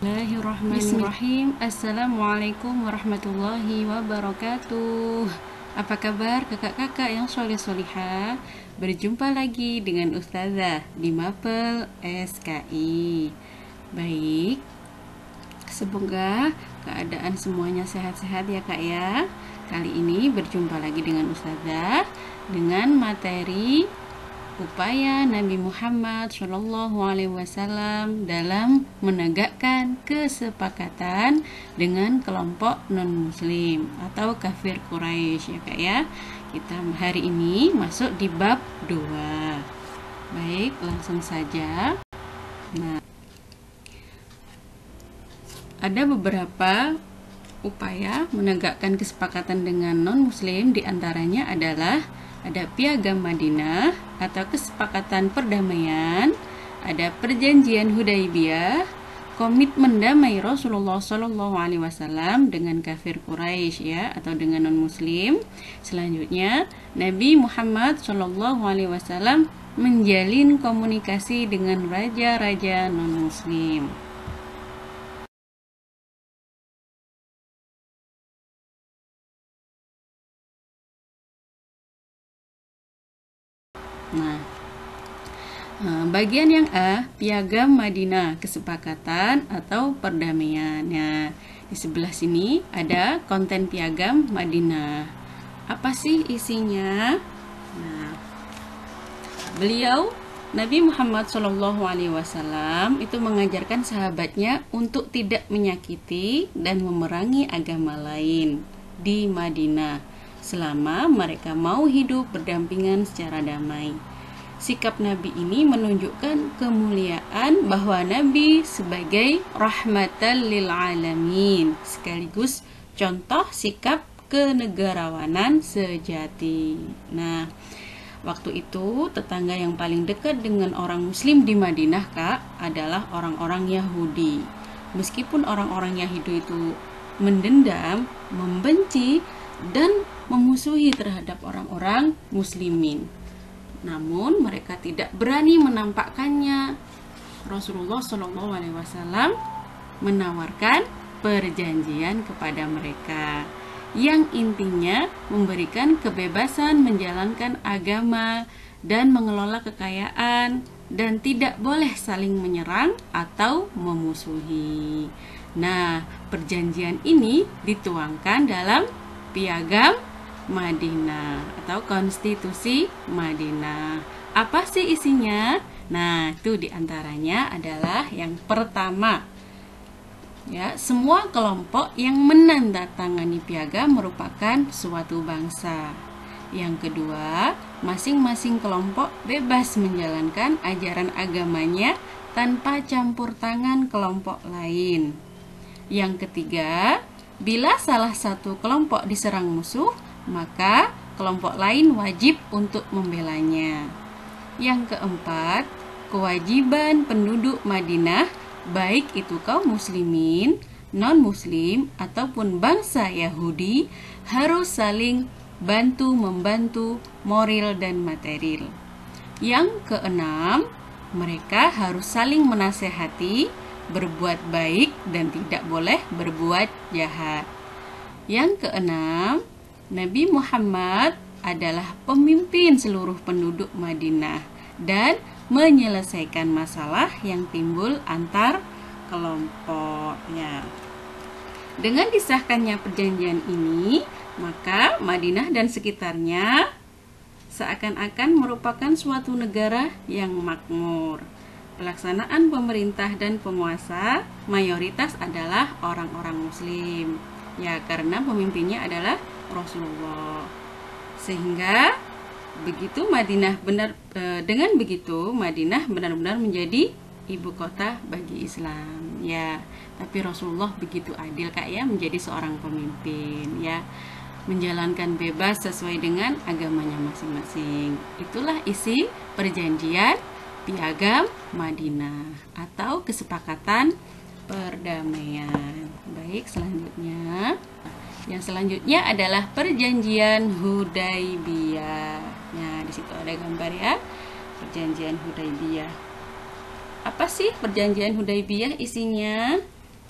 Bismillahirrahmanirrahim. Assalamualaikum warahmatullahi wabarakatuh. Apa kabar kakak-kakak yang soleh-solihah? Berjumpa lagi dengan Ustazah di Mapel SKI. Baik, semoga keadaan semuanya sehat-sehat ya kak ya. Kali ini berjumpa lagi dengan Ustazah dengan materi upaya Nabi Muhammad SAW dalam menegakkan kesepakatan dengan kelompok non-muslim atau kafir Quraisy ya kak ya. Kita hari ini masuk di bab 2. Baik, langsung saja. Nah, ada beberapa upaya menegakkan kesepakatan dengan non-muslim, diantaranya adalah ada Piagam Madinah atau kesepakatan perdamaian, ada perjanjian Hudaibiyah, komitmen damai Rasulullah SAW dengan kafir Quraisy ya atau dengan non-muslim. Selanjutnya Nabi Muhammad SAW menjalin komunikasi dengan raja-raja non-muslim. Nah, bagian yang A, Piagam Madinah, kesepakatan atau perdamaian. Nah, di sebelah sini ada konten Piagam Madinah. Apa sih isinya? Nah, beliau Nabi Muhammad SAW itu mengajarkan sahabatnya untuk tidak menyakiti dan memerangi agama lain di Madinah selama mereka mau hidup berdampingan secara damai. Sikap Nabi ini menunjukkan kemuliaan bahwa Nabi sebagai rahmatan lil alamin, sekaligus contoh sikap kenegarawanan sejati. Nah, waktu itu tetangga yang paling dekat dengan orang muslim di Madinah kak adalah orang-orang Yahudi. Meskipun orang-orang Yahudi itu mendendam, membenci, dan memusuhi terhadap orang-orang muslimin, namun mereka tidak berani menampakkannya. Rasulullah SAW menawarkan perjanjian kepada mereka yang intinya memberikan kebebasan menjalankan agama dan mengelola kekayaan dan tidak boleh saling menyerang atau memusuhi. Nah, perjanjian ini dituangkan dalam Piagam Madinah atau Konstitusi Madinah. Apa sih isinya? Nah, itu diantaranya adalah yang pertama, ya, semua kelompok yang menandatangani piagam merupakan suatu bangsa. Yang kedua, masing-masing kelompok bebas menjalankan ajaran agamanya tanpa campur tangan kelompok lain. Yang ketiga, bila salah satu kelompok diserang musuh, maka kelompok lain wajib untuk membelanya. Yang keempat, kewajiban penduduk Madinah, baik itu kaum muslimin, non-muslim, ataupun bangsa Yahudi, harus saling bantu-membantu moral dan material. Yang keenam, mereka harus saling menasehati, berbuat baik dan tidak boleh berbuat jahat. Yang keenam, Nabi Muhammad adalah pemimpin seluruh penduduk Madinah dan menyelesaikan masalah yang timbul antar kelompoknya. Dengan disahkannya perjanjian ini, maka Madinah dan sekitarnya seakan-akan merupakan suatu negara yang makmur. Pelaksanaan pemerintah dan penguasa mayoritas adalah orang-orang muslim, ya, karena pemimpinnya adalah Rasulullah. Sehingga dengan begitu Madinah benar-benar menjadi ibu kota bagi Islam, ya. Tapi Rasulullah begitu adil kak ya, menjadi seorang pemimpin, ya, menjalankan bebas sesuai dengan agamanya masing-masing. Itulah isi perjanjian Piagam Madinah atau kesepakatan perdamaian. Baik, selanjutnya. Yang selanjutnya adalah perjanjian Hudaibiyah. Nah, di situ ada gambar ya. Perjanjian Hudaibiyah. Apa sih perjanjian Hudaibiyah isinya?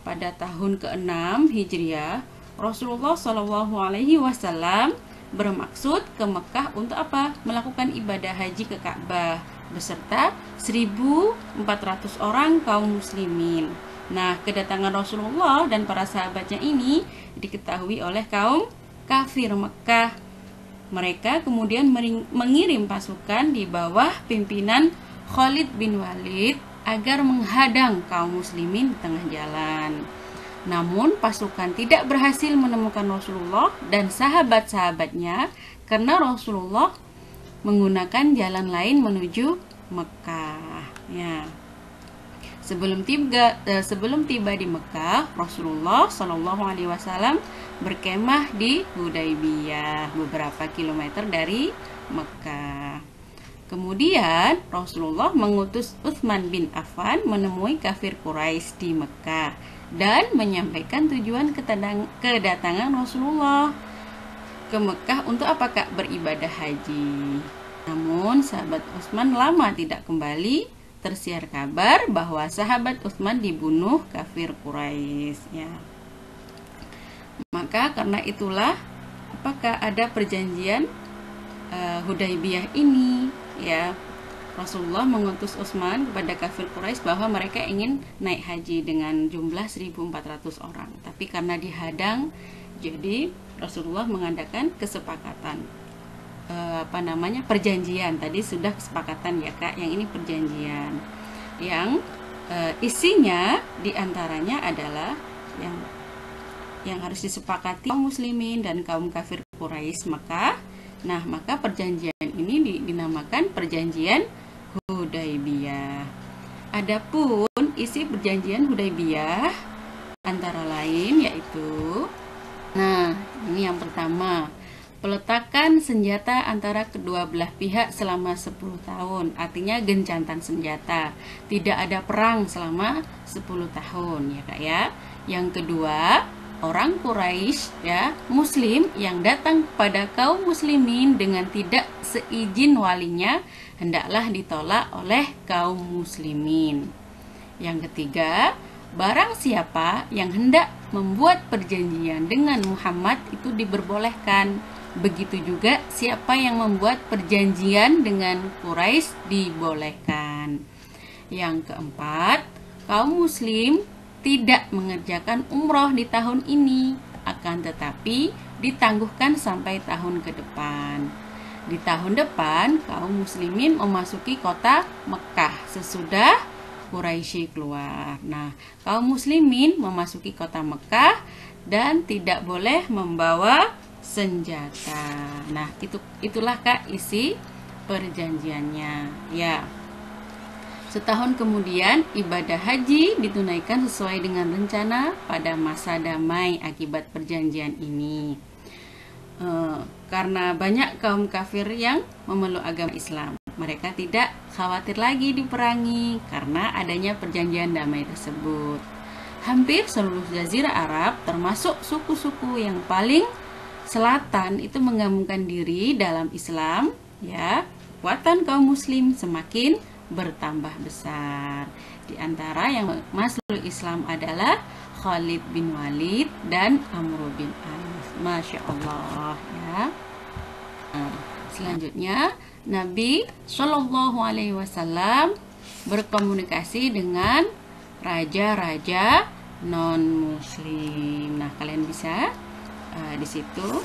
pada tahun ke-6 Hijriah, Rasulullah Shallallahu Alaihi Wasallam bermaksud ke Mekah untuk apa? Melakukan ibadah haji ke Ka'bah beserta 1.400 orang kaum muslimin. Nah, kedatangan Rasulullah dan para sahabatnya ini diketahui oleh kaum kafir Mekah. Mereka kemudian mengirim pasukan di bawah pimpinan Khalid bin Walid agar menghadang kaum muslimin di tengah jalan. Namun pasukan tidak berhasil menemukan Rasulullah dan sahabat-sahabatnya karena Rasulullah menggunakan jalan lain menuju Mekah. Ya. Sebelum tiba di Mekah, Rasulullah Shallallahu Alaihi Wasallam berkemah di Hudaybiyah, beberapa kilometer dari Mekah. Kemudian Rasulullah mengutus Utsman bin Affan menemui kafir Quraisy di Mekah dan menyampaikan tujuan kedatangan Rasulullah ke Mekah untuk apa, Kak? Beribadah haji. Namun sahabat Utsman lama tidak kembali, tersiar kabar bahwa sahabat Utsman dibunuh kafir Quraisy, ya. Maka karena itulah apakah ada perjanjian Hudaybiyah ini, ya. Rasulullah mengutus Utsman kepada kafir Quraisy bahwa mereka ingin naik haji dengan jumlah 1.400 orang. Tapi karena dihadang, jadi Rasulullah mengadakan kesepakatan perjanjian. Tadi sudah kesepakatan, ya Kak, yang ini perjanjian yang isinya diantaranya adalah yang harus disepakati kaum muslimin dan kaum kafir Quraisy Mekah. Nah, maka perjanjian ini dinamakan perjanjian Hudaybiyah. Adapun isi perjanjian Hudaybiyah antara lain yaitu, nah, ini yang pertama, peletakan senjata antara kedua belah pihak selama 10 tahun. Artinya gencatan senjata. Tidak ada perang selama 10 tahun, ya Kak, ya. Yang kedua, orang Quraisy, ya, muslim yang datang kepada kaum muslimin dengan tidak seizin walinya hendaklah ditolak oleh kaum muslimin. Yang ketiga, barang siapa yang hendak membuat perjanjian dengan Muhammad itu diperbolehkan. Begitu juga siapa yang membuat perjanjian dengan Quraisy dibolehkan. Yang keempat, kaum muslim tidak mengerjakan umroh di tahun ini, akan tetapi ditangguhkan sampai tahun ke depan. Di tahun depan, kaum muslimin memasuki kota Mekah sesudah Quraisy keluar. Nah, kaum muslimin memasuki kota Mekah dan tidak boleh membawa senjata. Nah, itulah Kak isi perjanjiannya, ya. Setahun kemudian, ibadah haji ditunaikan sesuai dengan rencana pada masa damai akibat perjanjian ini. Karena banyak kaum kafir yang memeluk agama Islam, mereka tidak khawatir lagi diperangi karena adanya perjanjian damai tersebut. Hampir seluruh jazirah Arab, termasuk suku-suku yang paling selatan itu menggabungkan diri dalam Islam, ya. Kekuatan kaum muslim semakin bertambah besar. Di antara yang masuk Islam adalah Khalid bin Walid dan Amr bin As. Masya Allah, ya. Nah, selanjutnya Nabi Shallallahu Alaihi Wasallam berkomunikasi dengan raja-raja non-muslim. Nah, kalian bisa di situ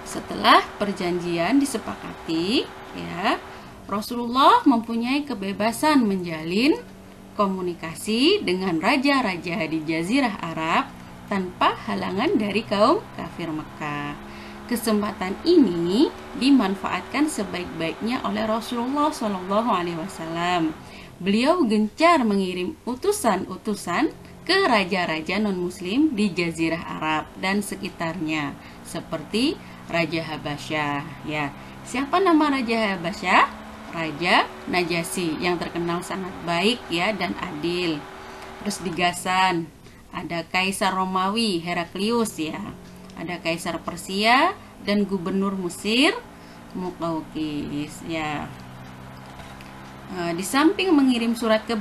setelah perjanjian disepakati, ya, Rasulullah mempunyai kebebasan menjalin komunikasi dengan raja-raja di Jazirah Arab tanpa halangan dari kaum kafir Mekah. Kesempatan ini dimanfaatkan sebaik-baiknya oleh Rasulullah Shallallahu Alaihi Wasallam. Beliau gencar mengirim utusan-utusan ke raja-raja non-muslim di Jazirah Arab dan sekitarnya, seperti Raja Habasyah. Ya, siapa nama Raja Habasyah? Raja Najasyi yang terkenal sangat baik, ya, dan adil. Terus di Gasan ada Kaisar Romawi Heraklius, ya. Ada Kaisar Persia dan Gubernur Mesir Muqawqis, ya. Di samping mengirim surat ke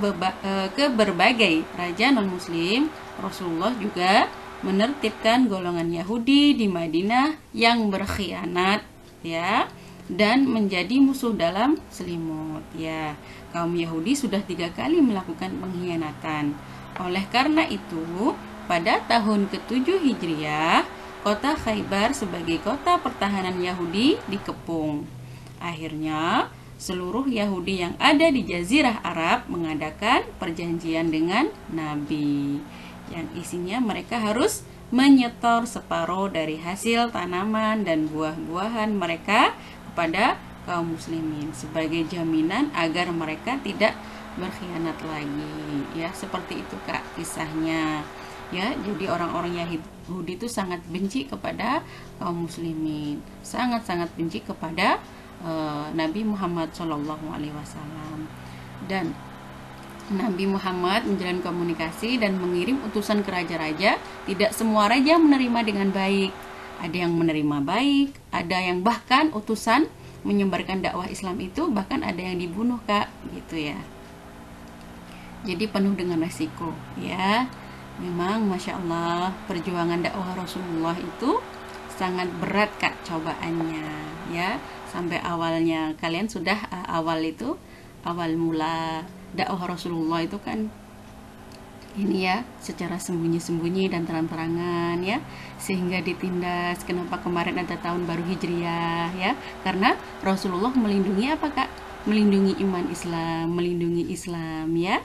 berbagai raja non-muslim, Rasulullah juga menertibkan golongan Yahudi di Madinah yang berkhianat, ya, dan menjadi musuh dalam selimut, ya. Kaum Yahudi sudah 3 kali melakukan pengkhianatan. Oleh karena itu, pada tahun ke-7 Hijriah, kota Khaybar sebagai kota pertahanan Yahudi dikepung. Akhirnya, seluruh Yahudi yang ada di Jazirah Arab mengadakan perjanjian dengan Nabi, yang isinya mereka harus menyetor separuh dari hasil tanaman dan buah-buahan mereka kepada kaum muslimin sebagai jaminan agar mereka tidak berkhianat lagi, ya. Seperti itu Kak kisahnya, ya. Jadi orang-orang Yahudi itu sangat benci kepada kaum muslimin, sangat-sangat benci kepada Nabi Muhammad SAW. Dan Nabi Muhammad menjalin komunikasi dan mengirim utusan ke raja-raja. Tidak semua raja menerima dengan baik. Ada yang menerima baik, ada yang bahkan utusan menyebarkan dakwah Islam itu bahkan ada yang dibunuh Kak, gitu ya. Jadi penuh dengan resiko, ya. Memang Masya Allah perjuangan dakwah Rasulullah itu sangat berat Kak cobaannya, ya. Sampai awalnya kalian sudah awal mula dakwah Rasulullah itu kan ini ya, secara sembunyi-sembunyi dan terang-terangan, ya, sehingga ditindas. Kenapa kemarin ada tahun baru Hijriah, ya? Karena Rasulullah melindungi apa Kak? Melindungi iman Islam, melindungi Islam, ya.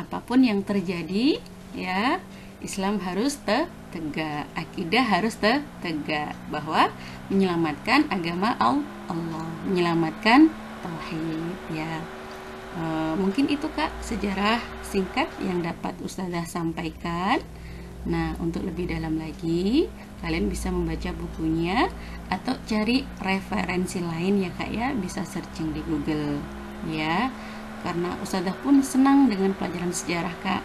Apapun yang terjadi, ya, Islam harus tegak, akidah harus tegak, bahwa menyelamatkan agama Allah, menyelamatkan tauhid, ya. Mungkin itu Kak sejarah singkat yang dapat Ustazah sampaikan. Nah, untuk lebih dalam lagi kalian bisa membaca bukunya atau cari referensi lain ya Kak, ya, bisa searching di Google, ya. Karena Ustazah pun senang dengan pelajaran sejarah Kak.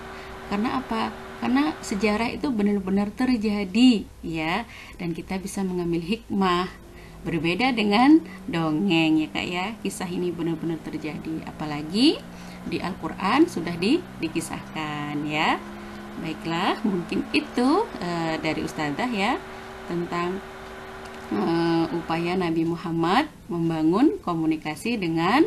Karena apa? Karena sejarah itu benar-benar terjadi, ya, dan kita bisa mengambil hikmah. Berbeda dengan dongeng ya Kak, ya. Kisah ini benar-benar terjadi, apalagi di Al-Quran sudah dikisahkan, ya. Baiklah, mungkin itu dari Ustazah, ya, tentang upaya Nabi Muhammad membangun komunikasi dengan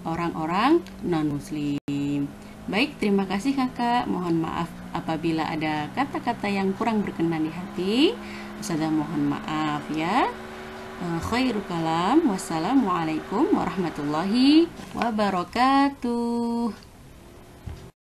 orang-orang non-muslim. Baik, terima kasih Kakak. Mohon maaf apabila ada kata-kata yang kurang berkenan di hati. Ustazah mohon maaf, ya. Khairul kalam. Wassalamualaikum warahmatullahi wabarakatuh.